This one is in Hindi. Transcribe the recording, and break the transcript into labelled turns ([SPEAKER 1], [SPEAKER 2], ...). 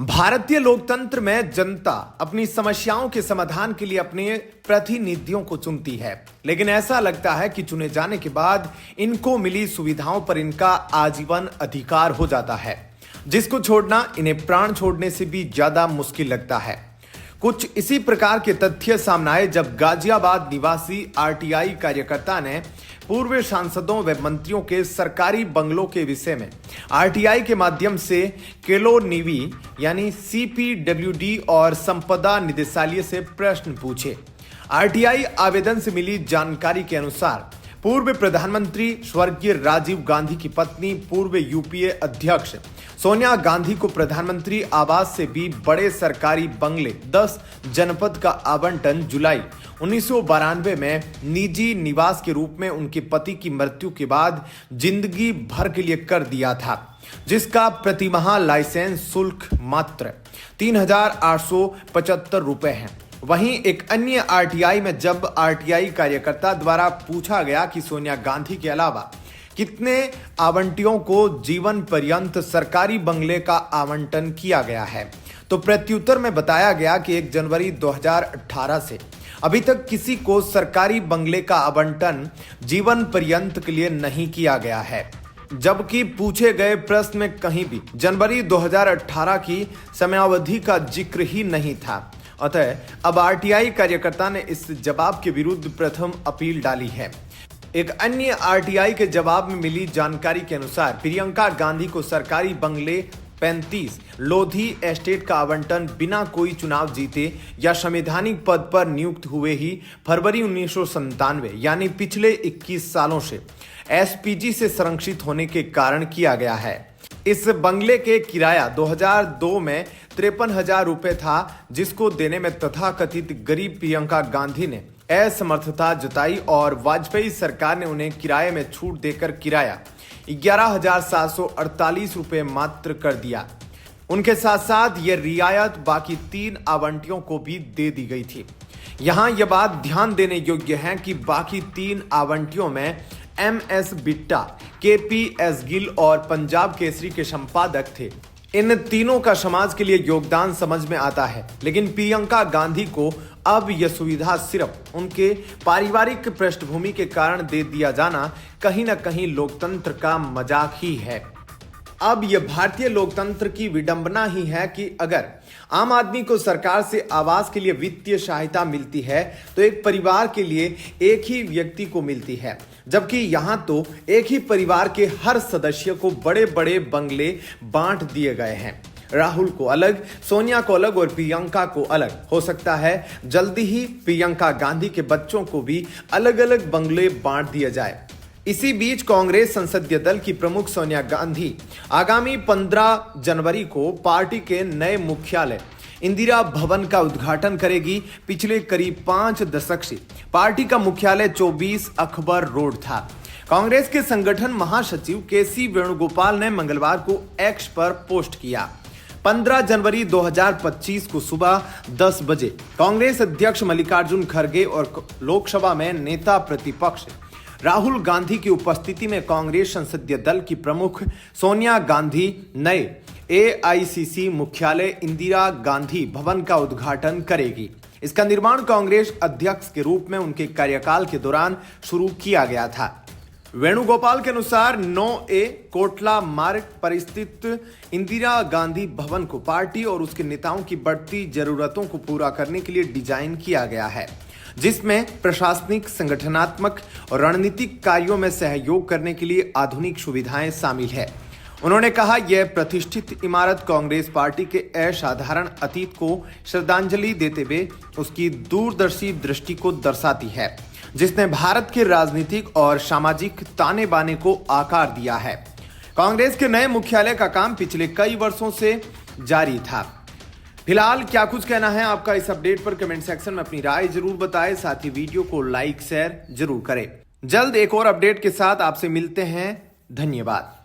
[SPEAKER 1] भारतीय लोकतंत्र में जनता अपनी समस्याओं के समाधान के लिए अपने प्रतिनिधियों को चुनती है, लेकिन ऐसा लगता है कि चुने जाने के बाद इनको मिली सुविधाओं पर इनका आजीवन अधिकार हो जाता है, जिसको छोड़ना इन्हें प्राण छोड़ने से भी ज्यादा मुश्किल लगता है। कुछ इसी प्रकार के तथ्य सामने आए जब गाजियाबाद निवासी आरटीआई कार्यकर्ता ने पूर्व सांसदों व मंत्रियों के सरकारी बंगलों के विषय में आरटीआई के माध्यम से केलोनिवी यानी सीपीडब्ल्यूडी और संपदा निदेशालय से प्रश्न पूछे। आरटीआई आवेदन से मिली जानकारी के अनुसार पूर्व प्रधानमंत्री स्वर्गीय राजीव गांधी की पत्नी पूर्व यूपीए अध्यक्ष सोनिया गांधी को प्रधानमंत्री आवास से भी बड़े सरकारी बंगले 10 जनपद का आवंटन जुलाई 1992 में निजी निवास के रूप में उनके पति की मृत्यु के बाद जिंदगी भर के लिए कर दिया था, जिसका प्रतिमाह लाइसेंस शुल्क मात्र 3,875 रुपए है। वहीं एक अन्य आरटीआई में जब आरटीआई कार्यकर्ता द्वारा पूछा गया कि सोनिया गांधी के अलावा कितने आवंटियों को जीवन पर्यंत सरकारी बंगले का आवंटन किया गया है, तो प्रत्युत्तर में बताया गया कि 1 जनवरी 2018 से अभी तक किसी को सरकारी बंगले का आवंटन जीवन पर्यंत के लिए नहीं किया गया है, जबकि पूछे गए प्रश्न में कहीं भी जनवरी 2018 की समयावधि का जिक्र ही नहीं था। अतः अब आरटीआई कार्यकर्ता ने इस जवाब के विरुद्ध प्रथम अपील डाली है। एक अन्य आरटीआई के जवाब में मिली जानकारी के अनुसार प्रियंका गांधी को सरकारी बंगले 35 लोधी एस्टेट का आवंटन बिना कोई चुनाव जीते या संवैधानिक पद पर नियुक्त हुए ही फरवरी 1997 यानी पिछले 21 सालों से एसपीजी से संरक्षित होने के कारण किया गया है। इस बंगले के किराया 2002 में 53,000 रुपए था, जिसको देने में तथाकथित गरीब प्रियंका गांधी ने असमर्थता जताई और वाजपेयी सरकार ने उन्हें किराए में छूट देकर किराया 11,748 रुपए मात्र कर दिया। उनके साथ साथ यह रियायत बाकी 3 आवंटियों को भी दे दी गई थी। यहां यह बात ध्यान देने योग्य है कि बाकी 3 आवंटियों में MS बिट्टा, KPS गिल और पंजाब केसरी के संपादक थे। इन तीनों का समाज के लिए योगदान समझ में आता है, लेकिन प्रियंका गांधी को अब यह सुविधा सिर्फ उनके पारिवारिक पृष्ठभूमि के कारण दे दिया जाना कहीं ना कहीं लोकतंत्र का मजाक ही है। अब यह भारतीय लोकतंत्र की विडंबना ही है कि अगर आम आदमी को सरकार से आवास के लिए वित्तीय सहायता मिलती है तो एक परिवार के लिए एक ही व्यक्ति को मिलती है, जबकि यहां तो एक ही परिवार के हर सदस्य को बड़े बड़े बंगले बांट दिए गए हैं। राहुल को अलग, सोनिया को अलग और प्रियंका को अलग। हो सकता है जल्दी ही प्रियंका गांधी के बच्चों को भी अलग अलग बंगले बांट दिए जाए। इसी बीच कांग्रेस संसदीय दल की प्रमुख सोनिया गांधी आगामी 15 जनवरी को पार्टी के नए मुख्यालय इंदिरा भवन का उद्घाटन करेगी। पिछले करीब 5 दशक से पार्टी का मुख्यालय 24 अकबर रोड था। कांग्रेस के संगठन महासचिव केसी वेणुगोपाल ने मंगलवार को एक्स पर पोस्ट किया। 15 जनवरी 2025 को सुबह 10 बजे कांग्रेस अध्यक्ष मल्लिकार्जुन खड़गे और लोकसभा में नेता प्रतिपक्ष राहुल गांधी की उपस्थिति में कांग्रेस संसदीय दल की प्रमुख सोनिया गांधी नए AICC मुख्यालय इंदिरा गांधी भवन का उद्घाटन करेगी। इसका निर्माण कांग्रेस अध्यक्ष के रूप में उनके कार्यकाल के दौरान शुरू किया गया था। वेणुगोपाल के अनुसार 9A कोटला मार्ग पर स्थित इंदिरा गांधी भवन को पार्टी और उसके नेताओं की बढ़ती जरूरतों को पूरा करने के लिए डिजाइन किया गया है, जिसमें प्रशासनिक, संगठनात्मक और रणनीतिक कार्यों में सहयोग करने के लिए आधुनिक सुविधाएं शामिल है। उन्होंने कहा, यह प्रतिष्ठित इमारत कांग्रेस पार्टी के असाधारण अतीत को श्रद्धांजलि देते हुए उसकी दूरदर्शी दृष्टि को दर्शाती है, जिसने भारत के राजनीतिक और सामाजिक ताने बाने को आकार दिया है। कांग्रेस के नए मुख्यालय का काम पिछले कई वर्षों से जारी था। फिलहाल क्या कुछ कहना है आपका इस अपडेट पर कमेंट सेक्शन में अपनी राय जरूर बताएं। साथ ही वीडियो को लाइक शेयर जरूर करें। जल्द एक और अपडेट के साथ आपसे मिलते हैं। धन्यवाद।